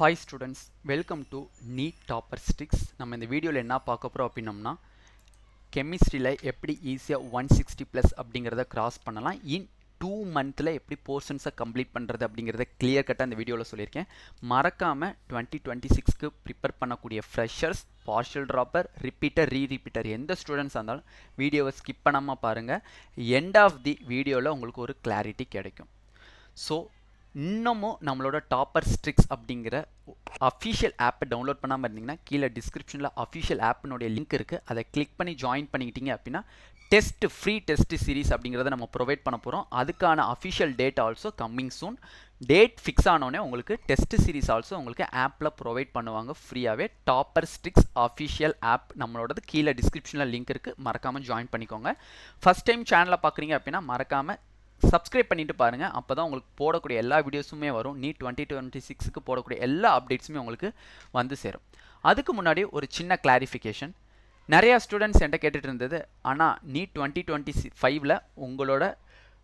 Hi students, welcome to NEET Toppers Tricks. நம்ம இந்த வீடியோவில் என்ன பார்க்க போகிறோம் அப்படின்னம்னா கெமிஸ்ட்ரியில் எப்படி ஈஸியாக 160 ப்ளஸ் அப்படிங்கிறத கிராஸ் பண்ணலாம் இன் 2 மந்தில் எப்படி போர்ஷன்ஸை கம்ப்ளீட் பண்ணுறது அப்படிங்கிறத கிளியர் கட்டாக இந்த வீடியோவில் சொல்லியிருக்கேன். மறக்காமல் 2026க்கு ப்ரிப்பேர் பண்ணக்கூடிய ஃப்ரெஷர்ஸ், பார்ஷியல் ட்ராப்பர், ரிப்பீட்டர், ரீரிப்பீட்டர் எந்த ஸ்டூடெண்ட்ஸாக இருந்தாலும் வீடியோவை ஸ்கிப் பண்ணாமல் பாருங்கள். எண்ட் ஆஃப் தி வீடியோவில் உங்களுக்கு ஒரு கிளாரிட்டி கிடைக்கும். ஸோ இன்னமும் நம்மளோட டாப்பர்ஸ் ட்ரிக்ஸ் அப்படிங்கிற அஃபிஷியல் ஆப்பை டவுன்லோட் பண்ணாமல் இருந்தீங்கன்னா கீழே டிஸ்கிரிப்ஷனில் அஃபிஷியல் ஆப்பினுடைய லிங்க் இருக்குது. அதை கிளிக் பண்ணி ஜாயின் பண்ணிக்கிட்டீங்க அப்படின்னா ஃப்ரீ டெஸ்ட் சீரிஸ் அப்படிங்கிறத நம்ம ப்ரொவைட் பண்ண போகிறோம். அதுக்கான official date also coming soon. Date fix ஆனோடனே உங்களுக்கு டெஸ்ட் சீரிஸ் ஆல்சோ உங்களுக்கு ஆப்பில் ப்ரொவைட் பண்ணுவாங்க ஃப்ரீயாகவே. டாப்பர்ஸ் ட்ரிக்ஸ் அஃபிஷியல் ஆப் நம்மளோடது கீழே டிஸ்கிரிப்ஷனில் லிங்க் இருக்குது, மறக்காமல் ஜாயின் பண்ணிக்கோங்க. ஃபஸ்ட் டைம் சேனலை பார்க்குறீங்க அப்படின்னா மறக்காமல் சப்ஸ்கிரைப் பண்ணிட்டு பாருங்கள். அப்போ தான் உங்களுக்கு போடக்கூடிய எல்லா வீடியோஸுமே வரும். NEET 2026க்கு போடக்கூடிய எல்லா அப்டேட்ஸுமே உங்களுக்கு வந்து சேரும். அதுக்கு முன்னாடி ஒரு சின்ன கிளாரிஃபிகேஷன். நிறையா ஸ்டூடெண்ட்ஸ் என்கிட்ட கேட்டுட்டு இருந்தது, ஆனால் NEET 2025ல் உங்களோட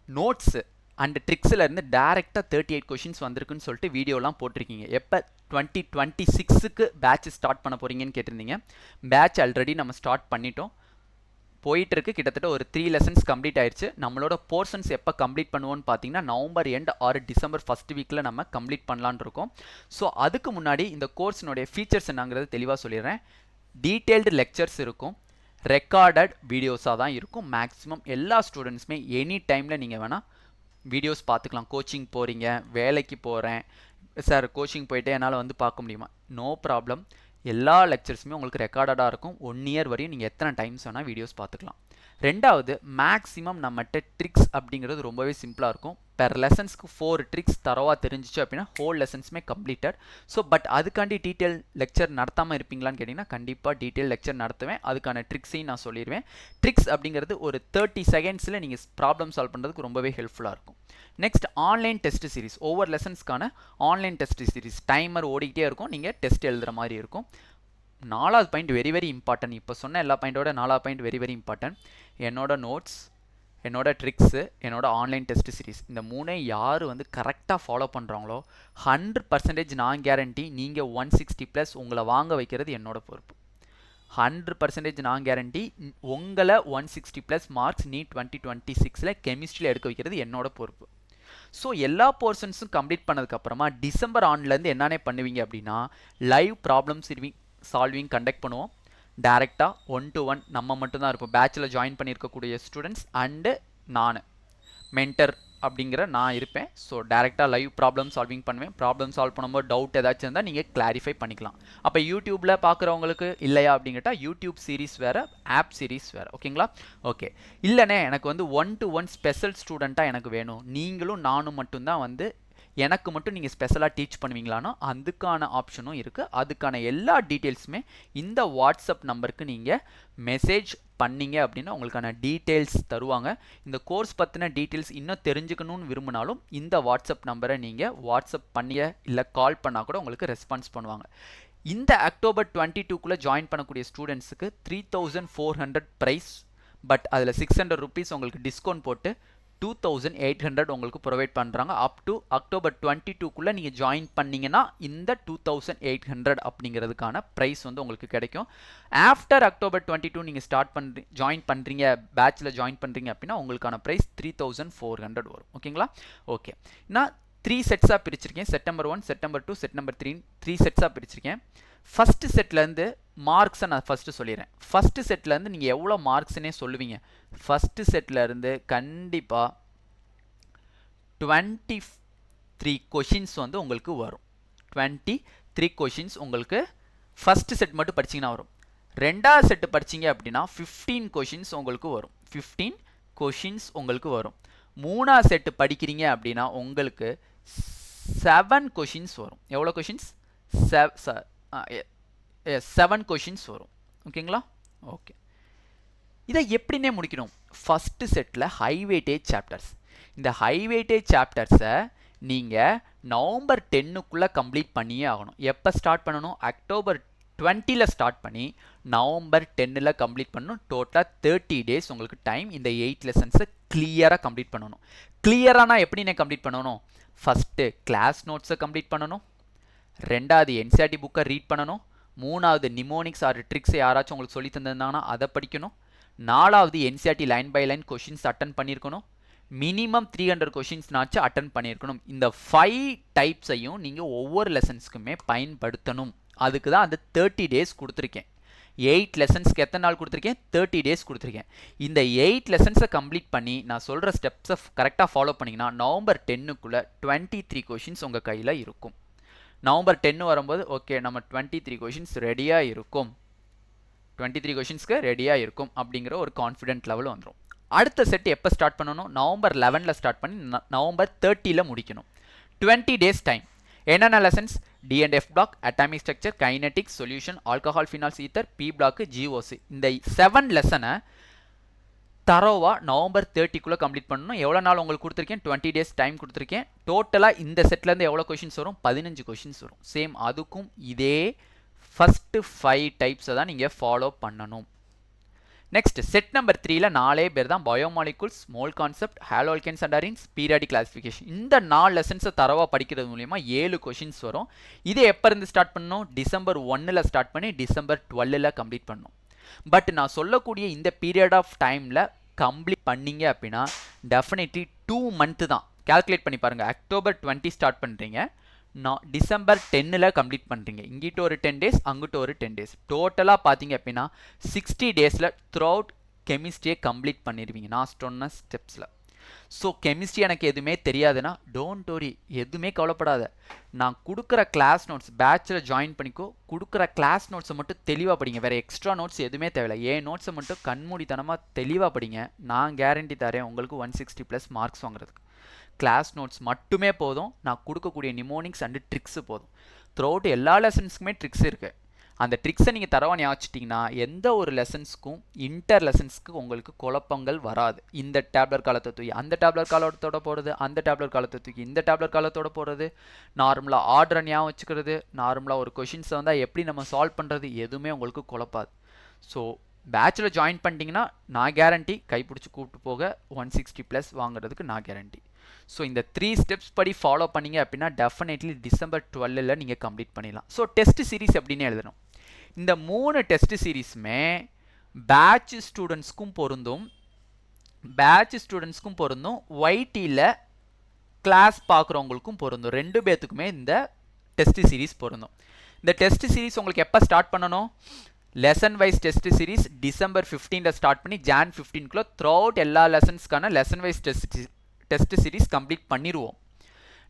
நோட்ஸு அண்ட் ட்ரிக்ஸில் இருந்து டேரெக்டாக 38 கொஷின்ஸ் வந்திருக்குன்னு சொல்லிட்டு வீடியோலாம் போட்டிருக்கீங்க. எப்போ 2026க்கு பேட்ச் ஸ்டார்ட் பண்ண போகிறீங்கன்னு கேட்டிருந்தீங்க. பேட்ச் ஆல்ரெடி நம்ம ஸ்டார்ட் பண்ணிட்டோம், போயிட்டுருக்கு. கிட்டத்தட்ட ஒரு 3 லெசன்ஸ் கம்ப்ளீட் ஆயிடுச்சு. நம்மளோட போர்ஷன்ஸ் எப்போ கம்ப்ளீட் பண்ணுவோன்னு பார்த்தீங்கன்னா November end or December first வீக்கில் நம்ம கம்ப்ளீட் பண்ணலான் இருக்கோம். ஸோ அதுக்கு முன்னாடி இந்த கோர்ஸினுடைய ஃபீச்சர்ஸ் என்னங்கிறது தெளிவாக சொல்லிடுறேன். டீட்டெயில்டு லெக்சர்ஸ் இருக்கும், ரெக்கார்டட் வீடியோஸாக தான் இருக்கும். மேக்ஸிமம் எல்லா ஸ்டூடெண்ட்ஸுமே எனி டைமில் நீங்கள் வேணால் வீடியோஸ் பார்த்துக்கலாம். கோச்சிங் போகிறீங்க, வேலைக்கு போகிறேன் சார், கோச்சிங் போயிட்டு என்னால் வந்து பார்க்க முடியுமா? No problem. எல்லா லெக்சர்ஸுமே உங்களுக்கு ரெக்கார்டடாக இருக்கும். 1 இயர் வரையும் நீங்கள் எத்தனை டைம்ஸ் வேணால் வீடியோஸ் பார்த்துக்கலாம். ரெண்டாவது, மேக்ஸிமம் நம்மகிட்ட ட்ரிக்ஸ் அப்படிங்கிறது ரொம்பவே சிம்பிளாக இருக்கும். பெர் லெசன்ஸ்க்கு 4 ட்ரிக்ஸ் தரவாக தெரிஞ்சிச்சு அப்படின்னா ஹோல் லெசன்ஸுமே கம்ப்ளீட்டட். ஸோ பட் அதுக்காண்டி டீட்டெயில் லெக்சர் நடத்தாமல் இருப்பீங்களான்னு கேட்டிங்கன்னா கண்டிப்பாக டீட்டெயில் லெக்சர் நடத்துவேன். அதுக்கான ட்ரிக்ஸையும் நான் சொல்லிடுவேன். ட்ரிக்ஸ் அப்படிங்கிறது ஒரு 30 செகண்ட்ஸில் நீங்கள் ப்ராப்ளம் சால்வ் பண்ணுறதுக்கு ரொம்பவே ஹெல்ப்ஃபுல்லாக இருக்கும். Next, online test series. ஒவ்வொரு லெசன்ஸ்க்கான ஆன்லைன் டெஸ்ட் சீரிஸ் டைமர் ஓடிக்கிட்டே இருக்கும், நீங்கள் டெஸ்ட் எழுதுகிற மாதிரி இருக்கும். 4வது பாயிண்ட் வெரி வெரி இம்பார்ட்டன்ட். இப்போ சொன்ன எல்லா பாயிண்டோட 4வது பாயிண்ட் வெரி வெரி இம்பார்ட்டன்ட். என்னோட நோட்ஸ், என்னோட ட்ரிக்ஸு, என்னோட ஆன்லைன் டெஸ்ட் சீரிஸ், இந்த 3 யார் வந்து கரெக்டாக ஃபாலோ பண்ணுறாங்களோ 100% நான் கேரண்டி நீங்கள் 160 ப்ளஸ் உங்களை வாங்க வைக்கிறது என்னோட பொறுப்பு. 100% நான் கேரண்டி உங்களை 160 ப்ளஸ் மார்க்ஸ் NEET 2026ல் கெமிஸ்ட்ரியில் எடுக்க வைக்கிறது என்னோட பொறுப்பு. ஸோ எல்லா போர்ஷன்ஸும் கம்ப்ளீட் பண்ணதுக்கப்புறமா டிசம்பர் ஆன்லேருந்து என்னென்ன பண்ணுவீங்க அப்படின்னா லைவ் ப்ராப்ளம் சால்விங் கண்டக்ட் பண்ணுவோம். டேரெக்டாக 1-to-1 நம்ம மட்டும்தான் இருப்போம். பேட்சில் ஜாயின் பண்ணியிருக்கக்கூடிய ஸ்டூடெண்ட்ஸ் அண்டு நான் மென்டர் அப்படிங்கிற நான் இருப்பேன். ஸோ டேரெக்டாக லைவ் ப்ராப்ளம் சால்விங் பண்ணுவேன். ப்ராப்ளம் சால்வ் பண்ணும்போது டவுட் ஏதாச்சும் இருந்தால் நீங்கள் கிளாரிஃபை பண்ணிக்கலாம். அப்போ யூடியூப்பில் பார்க்குறவங்களுக்கு இல்லையா அப்படிங்கிட்டா யூடியூப் சீரிஸ் வேறு, ஆப் சீரிஸ் வேறு. ஓகேங்களா? ஓகே. இல்லைண்ணே எனக்கு வந்து 1-to-1 ஸ்பெஷல் ஸ்டூடெண்ட்டாக எனக்கு வேணும், நீங்களும் நானும் மட்டும்தான் வந்து எனக்கு மட்டும் நீங்கள் ஸ்பெஷலாக டீச் பண்ணுவீங்களானோ அதுக்கான ஆப்ஷனும் இருக்குது. அதுக்கான எல்லா டீட்டெயில்ஸுமே இந்த வாட்ஸ்அப் நம்பருக்கு நீங்கள் மெசேஜ் பண்ணிங்க அப்படின்னா உங்களுக்கான டீட்டெயில்ஸ் தருவாங்க. இந்த கோர்ஸ் பற்றின டீட்டெயில்ஸ் இன்னும் தெரிஞ்சுக்கணும்னு விரும்பினாலும் இந்த வாட்ஸ்அப் நம்பரை நீங்கள் வாட்ஸ்அப் பண்ணிய இல்லை கால் பண்ணால் கூட உங்களுக்கு ரெஸ்பான்ஸ் பண்ணுவாங்க. இந்த அக்டோபர் 22க்குள்ளே ஜாயின் பண்ணக்கூடிய ஸ்டூடெண்ட்ஸுக்கு 3400 ப்ரைஸ். பட் அதில் 600 ருபீஸ் உங்களுக்கு டிஸ்கவுண்ட் போட்டு 2800 உங்களுக்கு ப்ரொவைட் பண்ணுறாங்க. அப் டு அக்டோபர் 22க்குள்ளே நீங்கள் ஜாயின் பண்ணிங்கன்னா இந்த 2800 அப்படிங்கிறதுக்கான ப்ரைஸ் வந்து உங்களுக்கு கிடைக்கும். ஆஃப்டர் அக்டோபர் 22 நீங்கள் ஜாயின் பண்ணுறீங்க, பேட்சில் ஜாயின் பண்ணுறீங்க அப்படின்னா உங்களுக்கான ப்ரைஸ் 3400 வரும். ஓகேங்களா? ஓகே. நான் 3 செட்ஸாக பிரிச்சிருக்கேன். செப்டம்பர் 1, செப்டம்பர் 2, செப்டம்பர் 3 செட்ஸாக பிரிச்சிருக்கேன். ஃபஸ்ட்டு செட்லேருந்து மார்க்ஸை நான் ஃபஸ்ட்டு சொல்லிடுறேன். ஃபஸ்ட்டு செட்லேருந்து நீங்கள் எவ்வளோ மார்க்ஸ்னே சொல்லுவீங்க. ஃபஸ்ட்டு செட்லேருந்து கண்டிப்பாக 23 கொஷின்ஸ் வந்து உங்களுக்கு வரும். 23 கொஷின்ஸ் உங்களுக்கு ஃபஸ்ட்டு செட் மட்டும் படிச்சிங்கன்னா வரும். ரெண்டாவது செட்டு படிச்சிங்க அப்படின்னா 15 கொஷின்ஸ் உங்களுக்கு வரும். 15 கொஷின்ஸ் உங்களுக்கு வரும். மூணாவது செட்டு படிக்கிறீங்க அப்படின்னா உங்களுக்கு 7 கொஷின்ஸ் வரும். எவ்வளோ கொஷின்ஸ்? 7 கொஷின்ஸ் வரும். ஓகேங்களா? ஓகே. இதை எப்படின்னே முடிக்கணும். First settle high weightage chapters. இந்த ஹை வெயிட்டேஜ் சாப்டர்ஸை நீங்கள் நவம்பர் 10க்குள்ளே கம்ப்ளீட் பண்ணியே ஆகணும். எப்போ ஸ்டார்ட் பண்ணணும்? அக்டோபர் 20ல் ஸ்டார்ட் பண்ணி நவம்பர் 10ல் கம்ப்ளீட் பண்ணணும். டோட்டலாக 30 டேஸ் உங்களுக்கு டைம் இந்த 8 லெசன்ஸை கிளியராக கம்ப்ளீட் பண்ணணும். கிளியரானா எப்படின்னே கம்ப்ளீட் பண்ணணும்? ஃபஸ்ட்டு கிளாஸ் நோட்ஸை கம்ப்ளீட் பண்ணணும். ரெண்டாவது என்சிஆர்டி புக்கை ரீட் பண்ணணும். மூணாவது நிமோனிக்ஸ் ஆர் ட்ரிக்ஸ் யாராச்சும் உங்களுக்கு சொல்லி தந்திருந்தாங்கன்னா அதை படிக்கணும். நாலாவது NCERT line by line questions attend பண்ணியிருக்கணும். மினிமம் 300 கொஷின்ஸ்னாச்சும் அட்டன் பண்ணியிருக்கணும். இந்த 5 டைப்ஸையும் நீங்கள் ஒவ்வொரு லெசன்ஸ்க்குமே பயன்படுத்தணும். அதுக்கு தான் அந்த 30 days கொடுத்துருக்கேன். 8 லெசன்ஸ்க்கு எத்தனை நாள் கொடுத்துருக்கேன்? 30 days கொடுத்துருக்கேன். இந்த 8 லெசன்ஸை கம்ப்ளீட் பண்ணி நான் சொல்கிற ஸ்டெப்ஸை கரெக்டாக ஃபாலோ பண்ணிங்கன்னா நவம்பர் 10க்குள்ளே 23 கொஷின்ஸ் உங்கள் கையில் இருக்கும். நவம்பர் 10 வரும்போது ஓகே நம்ம 23 கொஷின்ஸ் ரெடியாக இருக்கும், 23 கொஷின்ஸ்க்கு ரெடியாக இருக்கும் அப்படிங்கிற ஒரு கான்ஃபிடென்ட் லெவல் வந்துடும். அடுத்த செட் எப்போ ஸ்டார்ட் பண்ணணும்? நவம்பர் 11 ஸ்டார்ட் பண்ணி நவம்பர் 30 முடிக்கணும். 20 days டைம். என்னென்ன lessons? D and f block, atomic structure, kinetics, solution, alcohol phenols ether, p block, GOC. இந்த 7 லெசனை தரோவா நவம்பர் 30க்குள்ளே கம்ப்ளீட் பண்ணணும். எவ்வளோ நாள் உங்களுக்கு கொடுத்துருக்கேன்? 20 days டைம் கொடுத்துருக்கேன். டோட்டலாக இந்த செட்லேருந்து எவ்வளோ கொஷின்ஸ் வரும்? 15 கொஷின்ஸ் வரும். சேம் அதுக்கும் இதே ஃபஸ்ட்டு 5 டைப்ஸை தான் நீங்கள் ஃபாலோ பண்ணணும். நெக்ஸ்ட் செட் நம்பர் 3ல 4 பேர் தான். Biomolecules, mole concept, haloalkanes and arenes, periodic classification. இந்த 4 லெசன்ஸை தரவாக படிக்கிறது மூலிமா 7 கொஷின்ஸ் வரும். இது எப்போ இருந்து ஸ்டார்ட் பண்ணணும்? டிசம்பர் 1 ஸ்டார்ட் பண்ணி டிசம்பர் 12 கம்ப்ளீட் பண்ணணும். பட் நான் சொல்லக்கூடிய இந்த பீரியட் ஆஃப் டைமில் கம்ப்ளீட் பண்ணீங்க அப்படின்னா டெஃபினெட்லி 2 month தான். கால்குலேட் பண்ணி பாருங்கள். அக்டோபர் 20 ஸ்டார்ட் பண்ணுறீங்க, டிசம்பர் 10 கம்ப்ளீட் பண்ணுறீங்க. இங்கிட்ட ஒரு 10 days, அங்கிட்ட ஒரு 10 days. டோட்டலாக பார்த்தீங்க அப்படின்னா 60 daysல த்ரூ அவுட் கெமிஸ்ட்ரியை கம்ப்ளீட் பண்ணிடுவீங்க நான் சொன்ன ஸ்டெப்ஸில். ஸோ கெமிஸ்ட்ரி எனக்கு எதுவுமே தெரியாதுன்னா டோன்ட் வரி, எதுவுமே கவலைப்படாத. நான் கொடுக்குற கிளாஸ் நோட்ஸ் பேட்சில் ஜாயின் பண்ணிக்கோ. கொடுக்குற கிளாஸ் நோட்ஸை மட்டும் தெளிவாக படிங்க. வேறு எக்ஸ்ட்ரா நோட்ஸ் எதுவுமே தேவையில்லை. ஏன் நோட்ஸை மட்டும் கண்மூடித்தனமாக தெளிவாக படிங்க. நான் கேரண்டி தரேன் உங்களுக்கு 160+ மார்க்ஸ் வாங்குறதுக்கு. கிளாஸ் நோட்ஸ் மட்டுமே போதும். நான் கொடுக்கக்கூடிய நிமோனிக்ஸ் அண்டு ட்ரிக்ஸு போதும். த்ரூ அவுட் எல்லா லெசன்ஸுக்குமே ட்ரிக்ஸ் இருக்குது. அந்த ட்ரிக்ஸை நீங்கள் தரவாக ஞாபகிச்சிட்டிங்கன்னா எந்த ஒரு லெசன்ஸ்க்கும் இன்டர் லெசன்ஸ்க்கு உங்களுக்கு குழப்பங்கள் வராது. இந்த டேப்லர் காலத்தை தூக்கி அந்த டேப்லர் காலத்தோட போகிறது, அந்த டேப்லர் காலத்தை தூக்கி இந்த டேப்லர் காலத்தோட போகிறது, நார்மலாக ஆர்டரை ஞாபகம் வச்சுக்கிறது, நார்மலாக ஒரு கொஷின்ஸை வந்தால் எப்படி நம்ம சால்வ் பண்ணுறது, எதுவுமே உங்களுக்கு குழப்பாது. ஸோ பேட்சில் ஜாயின் பண்ணிட்டீங்கன்னா நான் கேரண்டி கைப்பிடிச்சி கூப்பிட்டு போக 160+ வாங்குறதுக்கு நான் கேரண்டி. ஸோ இந்த 3 ஸ்டெப்ஸ் படி ஃபாலோ பண்ணிங்க அப்படின்னா டெஃபினெட்லி டிசம்பர் 12 நீங்கள் கம்ப்ளீட் பண்ணிடலாம். ஸோ டெஸ்ட் சீரிஸ் எப்படின்னு எழுதணும். இந்த 3 டெஸ்ட் சீரீஸுமே பேட்ச் ஸ்டூடெண்ட்ஸ்க்கும் பொருந்தும், ஒய்டியில் கிளாஸ் பார்க்குறவங்களுக்கும் பொருந்தும். 2 பேர்த்துக்குமே இந்த டெஸ்ட் சீரீஸ் பொருந்தும். இந்த டெஸ்ட் சீரீஸ் உங்களுக்கு எப்போ ஸ்டார்ட் பண்ணணும்? Lesson wise test series December 15 start பண்ணி ஜான் 15 த்ரூ அவுட் எல்லா லெசன்ஸ்க்கான lesson wise test series complete பண்ணிடுவோம்.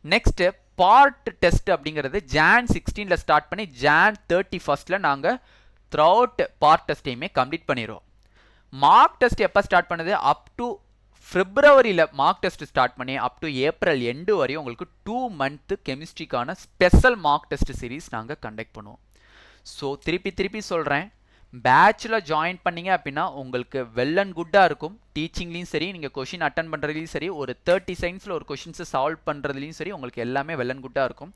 நெக்ஸ்ட்டு பார்ட் டெஸ்ட் அப்படிங்கிறது ஜான் 16 ஸ்டார்ட் பண்ணி ஜான் 31 நாங்கள் த்ரூ அவுட் பார்ட் டெஸ்ட்டையுமே கம்ப்ளீட் பண்ணிடுவோம். மார்க் டெஸ்ட் எப்போ ஸ்டார்ட் பண்ணுது? அப் டு பிப்ரவரியில் மார்க் டெஸ்ட் ஸ்டார்ட் பண்ணி அப் டு ஏப்ரல் எண்டு வரையும் உங்களுக்கு 2 month கெமிஸ்ட்ரிக்கான ஸ்பெஷல் மார்க் டெஸ்ட் சீரீஸ் நாங்கள் கண்டக்ட் பண்ணுவோம். ஸோ திருப்பி சொல்கிறேன், பேட்சில் ஜாயின் பண்ணிங்க அப்படின்னா உங்களுக்கு வெல் அண்ட் குட்டாக இருக்கும். டீச்சிங்லேயும் சரி, நீங்கள் கொஷின் அட்டன் பண்ணுறதுலையும் சரி, ஒரு 30 secondsல ஒரு கொஷின்ஸை சால்வ் பண்ணுறதுலையும் சரி, உங்களுக்கு எல்லாமே வெல் அண்ட் குட்டாக இருக்கும்.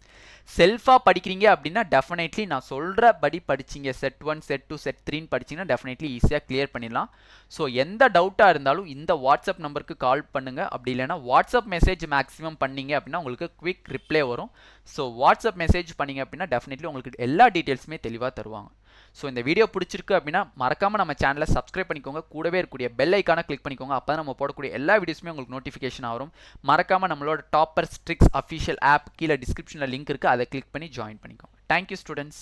செல்ஃபாக படிக்கிறீங்க அப்படின்னா டெஃபினெட்லி நான் சொல்கிற படி படிச்சிங்க, செட் 1 செட் 2 செட் 3 படிச்சிங்கன்னா டெஃபினெட்லி ஈஸியாக கிளியர் பண்ணிடலாம். ஸோ எந்த டவுட்டாக இருந்தாலும் இந்த வாட்ஸ்அப் நம்பருக்கு கால் பண்ணுங்கள். அப்படி இல்லைனா வாட்ஸ்அப் மெசேஜ் மேக்ஸிமம் பண்ணிங்க அப்படின்னா உங்களுக்கு குவிக் ரிப்ளை வரும். ஸோ வாட்ஸ்அப் மெசேஜ் பண்ணிங்க அப்படின்னா டெஃபினெட்லி உங்களுக்கு எல்லா டீட்டெயில்ஸுமே தெளிவாக தருவாங்க. ஸோ இந்த வீடியோ பிடிச்சிருக்கு அப்படின்னா மறக்காமல் நம்ம சேனலை சப்ஸ்கிரைப் பண்ணிக்கோங்க. கூடவே இருக்கக்கூடிய பெல் ஐக்கானை கிளிக் பண்ணிக்கோங்க. அப்போ நம்ம போடக்கூடிய எல்லா வீடியோஸுமே உங்களுக்கு நோட்டிஃபிகேஷன் வரும். மறக்காமல் நம்மளோட டாப்பர் ட்ரிக்ஸ் அஃபிஷியல் ஆப் கீழே டிஸ்கிரிப்ஷனில் லிங்க் இருக்குது, அதை கிளிக் பண்ணி ஜாயின் பண்ணிக்கோங்க. Thank you students.